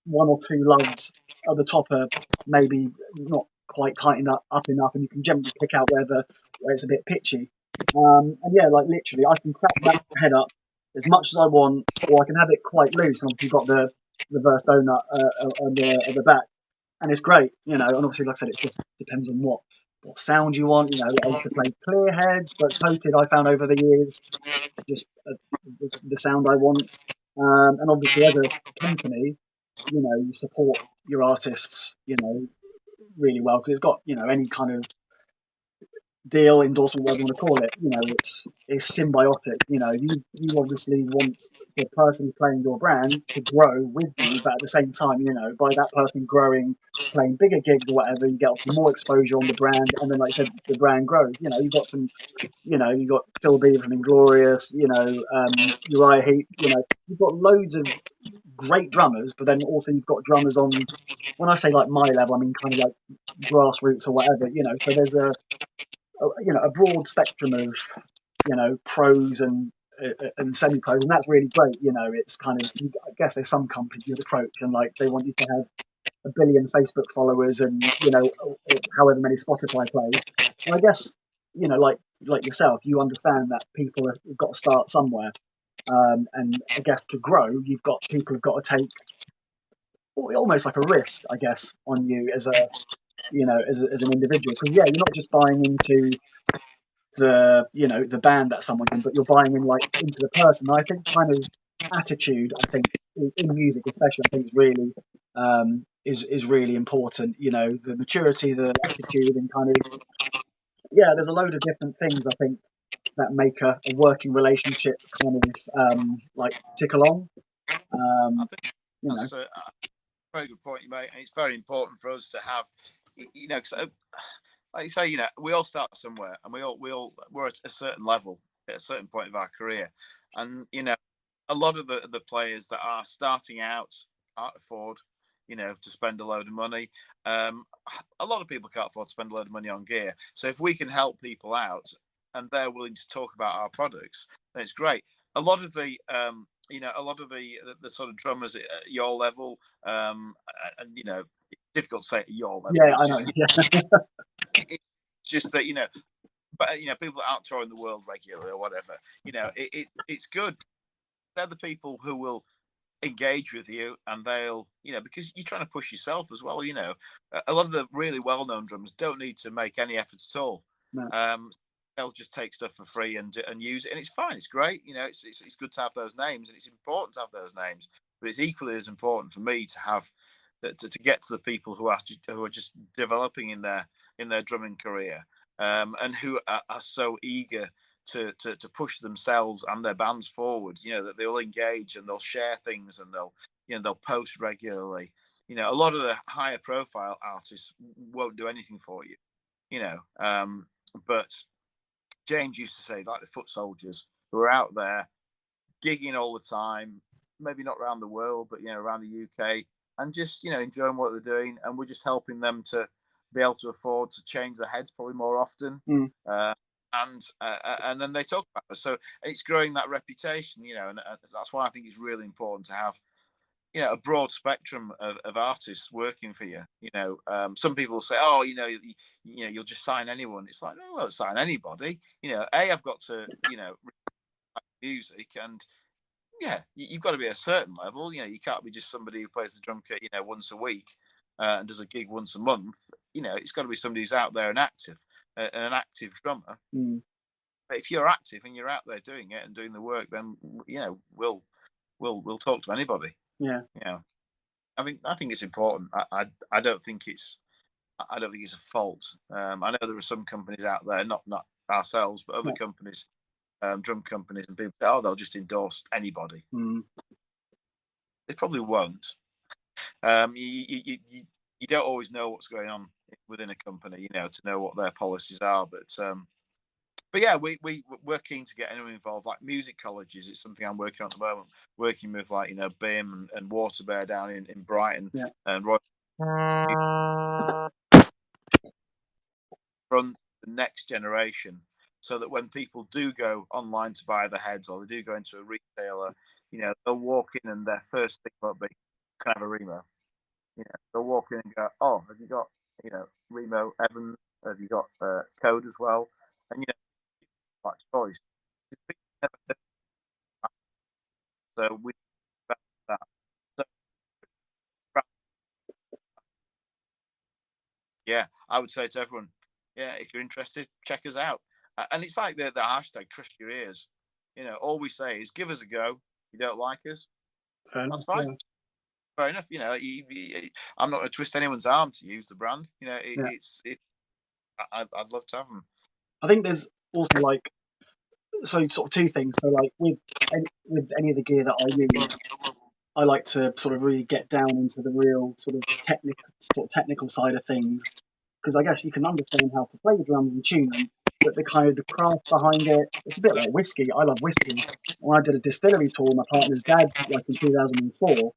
1 or 2 loves at the top are maybe not quite tightened up enough, and you can generally pick out where it's a bit pitchy. And yeah, like literally, I can crack that head up as much as I want, or I can have it quite loose. And you've got the reverse donut at the back, and it's great, you know. And obviously, like I said, it just depends on what sound you want. You know, I used to play clear heads, but coated I found over the years just the sound I want. And obviously, as a company, you know, you support your artists, you know, really well, because it's got, you know, any kind of deal, endorsement, whatever you want to call it, you know, it's symbiotic. You know, you obviously want the person playing your brand to grow with you, but at the same time, you know, by that person growing, playing bigger gigs or whatever, you get more exposure on the brand, and then, like I said, the brand grows. You know, you've got some, you know, you've got Phil Beaver from Inglorious, you know, Uriah Heep, you know, you've got loads of great drummers, but then also you've got drummers on, when I say like my level, I mean kind of like grassroots or whatever, you know. So there's you know, a broad spectrum of, you know, pros and semi-pros, and that's really great. You know, it's kind of, I guess there's some companies you'd approach and like they want you to have 1 billion Facebook followers and, you know, or however many Spotify plays. And I guess, you know, like yourself, you understand that people have got to start somewhere. And I guess to grow, people have got to take almost like a risk, I guess, on you as a, you know, as an individual. Because yeah, you're not just buying into the, you know, the band that someone's in, but you're buying in like into the person. I think kind of attitude, I think in music especially, I think is really is really important. You know, the maturity, the attitude, and kind of, yeah, there's a load of different things I think that make a working relationship kind of like tick along. I think You know, that's a very good point you make, and it's very important for us to have, you know, like you say, you know, we all start somewhere, and we're at a certain level at a certain point of our career, and you know, a lot of the players that are starting out can't afford, you know, to spend a load of money. A lot of people can't afford to spend a load of money on gear. So if we can help people out, and they're willing to talk about our products, then it's great. A lot of the you know, a lot of the sort of drummers at your level, and you know, it's difficult to say at your level. yeah, It's I just, know. Yeah, it's just that, you know, but you know, people that aren't touring the world regularly or whatever, you know, it's good. They're the people who will engage with you, and they'll, you know, because you're trying to push yourself as well. You know, a lot of the really well-known drummers don't need to make any effort at all. no. They'll just take stuff for free and use it, and it's fine. It's great. You know, it's good to have those names, and it's important to have those names. But it's equally as important for me to have to get to the people who are just developing in their drumming career, and who are so eager to push themselves and their bands forward. You know, that they'll engage and they'll share things, and they'll post regularly. You know, a lot of the higher profile artists won't do anything for you. You know, but James used to say, like the foot soldiers who are out there gigging all the time, maybe not around the world, but you know, around the UK, and just, you know, enjoying what they're doing, and we're just helping them to be able to afford to change their heads probably more often. Mm. And then they talk about us, so it's growing that reputation, you know, and that's why I think it's really important to have, you know, a broad spectrum of artists working for you. You know, some people say, oh, you know, you'll just sign anyone. It's like, no, I won't sign anybody. You know, I've got to, you know, music, and yeah, you've got to be at a certain level. You know, you can't be just somebody who plays the drum kit, you know, once a week, and does a gig once a month. You know, it's got to be somebody who's out there and active, an active drummer. Mm. But if you're active and you're out there doing it and doing the work, then, you know, we'll talk to anybody. Yeah. You know, I think it's important. I don't think it's a fault. I know there are some companies out there, not ourselves, but other Yeah. companies, drum companies, and people say, oh, they'll just endorse anybody. Mm. They probably won't. You don't always know what's going on within a company, you know, to know what their policies are. But yeah, we're keen to get anyone involved. Like music colleges, it's something I'm working on at the moment. Working with, like, you know, BIM and Waterbear down in Brighton, Yeah. and Roy front the next generation, so that when people do go online to buy the heads, or they do go into a retailer, you know, they'll walk in and their first thing won't be, "Can I have a Remo?" You know, they'll walk in and go, "Oh, have you got Remo Evans. Have you got Code as well? And like choice. So we that. So yeah, I would say to everyone, yeah, if you're interested, check us out. And it's like the hashtag trust your ears. All we say is give us a go. You don't like us, Fair enough, that's fine. yeah. Fair enough. I'm not going to twist anyone's arm to use the brand. Yeah. I'd love to have them. I think there's also like, so sort of two things. So like with any of the gear that I use, I like to sort of really get down into the real sort of technical side of things, because I guess you can understand how to play the drums and tune them, but the kind of the craft behind it, it's a bit like whiskey. I love whiskey. When I did a distillery tour, my partner's dad, like in 2004,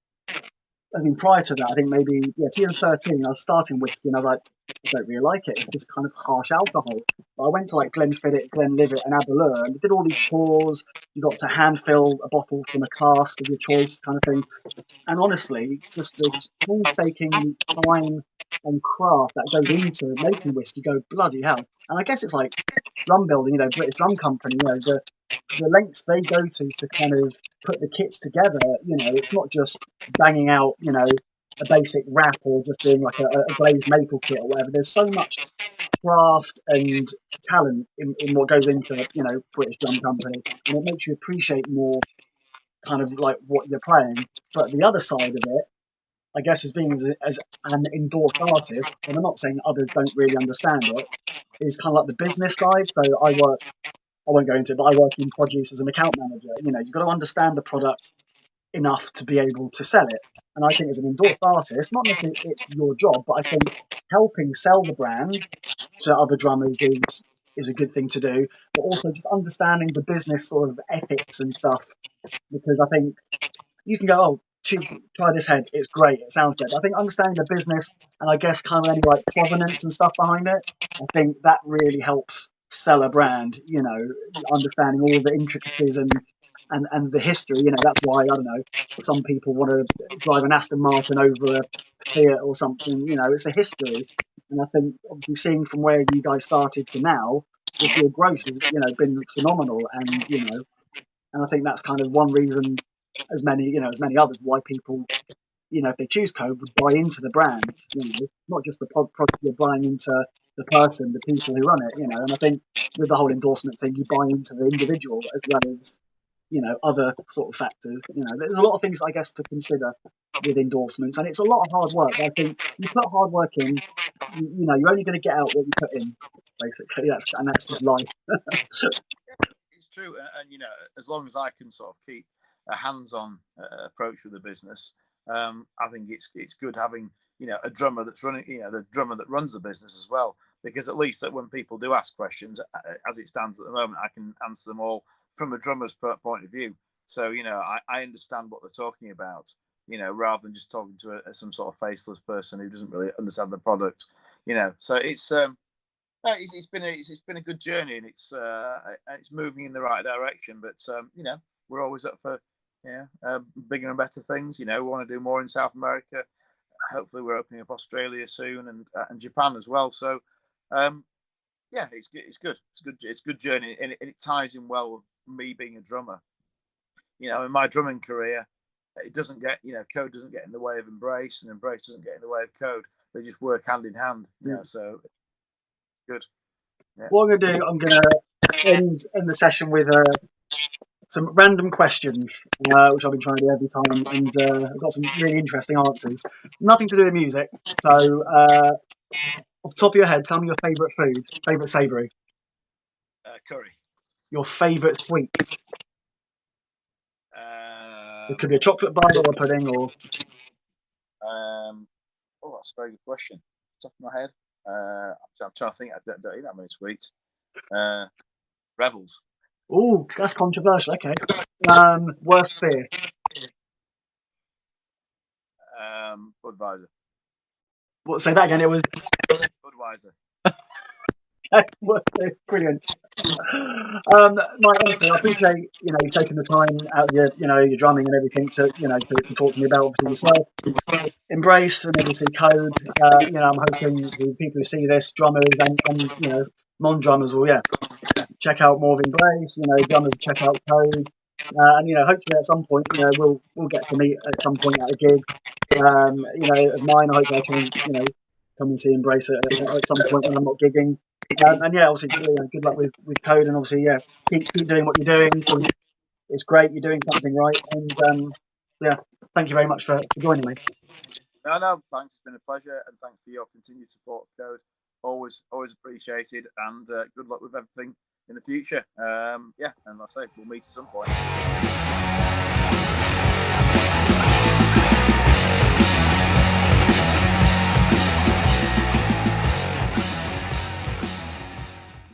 I mean, prior to that, I think maybe, 2013, I was starting whiskey and I was like, I don't really like it. It's just kind of harsh alcohol. But I went to like Glenfiddich, Glenlivet, and Aberlour and did all these tours. You got to hand fill a bottle from a cask of your choice, kind of thing. And honestly, just the painstaking time and craft that goes into making whiskey, go bloody hell. And I guess it's like drum building, British Drum Company, the lengths they go to kind of put the kits together. It's not just banging out, a basic wrap or just doing like a glazed maple kit or whatever. There's so much craft and talent in what goes into, British Drum Company, and it makes you appreciate more kind of like what you're playing. But the other side of it, I guess, as being as an endorsed artist, and I'm not saying others don't really understand it, is kind of like the business side. So I won't go into it, but I work in produce as an account manager. You've got to understand the product enough to be able to sell it. And I think as an endorsed artist, not necessarily it's your job, but I think helping sell the brand to other drummers is a good thing to do. But also just understanding the business sort of ethics and stuff, because I think you can go, oh, try this head, it's great, it sounds good. But I think understanding the business and I guess kind of any like provenance and stuff behind it, I think that really helps sell a brand. Understanding all the intricacies and the history. That's why, I don't know, some people want to drive an Aston Martin over a Fiat or something. It's a history, and I think obviously seeing from where you guys started to now, just your growth has been phenomenal, and I think that's kind of one reason, as many others, why people, if they choose Code, would buy into the brand. Not just the product, you're buying into the person, the people who run it. And I think with the whole endorsement thing, you buy into the individual as well as other sort of factors. There's a lot of things I guess to consider with endorsements, and it's a lot of hard work. But I think you put hard work in, you're only going to get out what you put in. Basically, that's just life. It's true, and as long as I can sort of keep a hands-on approach with the business, I think it's good having a drummer that's running, the drummer that runs the business as well, because at least that when people do ask questions, as it stands at the moment, I can answer them all from a drummer's point of view. So I understand what they're talking about, rather than just talking to some sort of faceless person who doesn't really understand the product. So it's been a good journey, and it's moving in the right direction. But we're always up for bigger and better things. We want to do more in South America. Hopefully, we're opening up Australia soon, and Japan as well. So it's good. It's a good journey, and it ties in well with me being a drummer. In my drumming career, it doesn't get Code doesn't get in the way of Embrace, and Embrace doesn't get in the way of Code. They just work hand in hand. So good. Yeah. What I'm going to do, I'm going to end the session with some random questions, which I've been trying to do every time, and I've got some really interesting answers. Nothing to do with music. So, off the top of your head, tell me your favourite food, favourite savoury. Curry. Your favourite sweet. It could be a chocolate bar or a pudding, or. That's a very good question. Top of my head, I'm trying to think. I don't eat that many sweets. Revels. Oh, that's controversial. Okay. Worst beer. Budweiser. What? Say that again. It was Budweiser. Brilliant. Mike, honestly, I appreciate you taking the time out of your drumming and everything to talk to me about obviously yourself, Embrace, and obviously Code. I'm hoping the people who see this, drummers and non-drummers, will check out more of Embrace. Drummers check out Code, and hopefully at some point we'll get to meet at some point at a gig. Of mine, I hope I can come and see Embrace at some point when I'm not gigging. And obviously, good luck with Code, and obviously, keep doing what you're doing. It's great. You're doing something right, and thank you very much for joining me. No, thanks. It's been a pleasure, and thanks for your continued support of Code. Always appreciated, and good luck with everything in the future. And I say we'll meet at some point.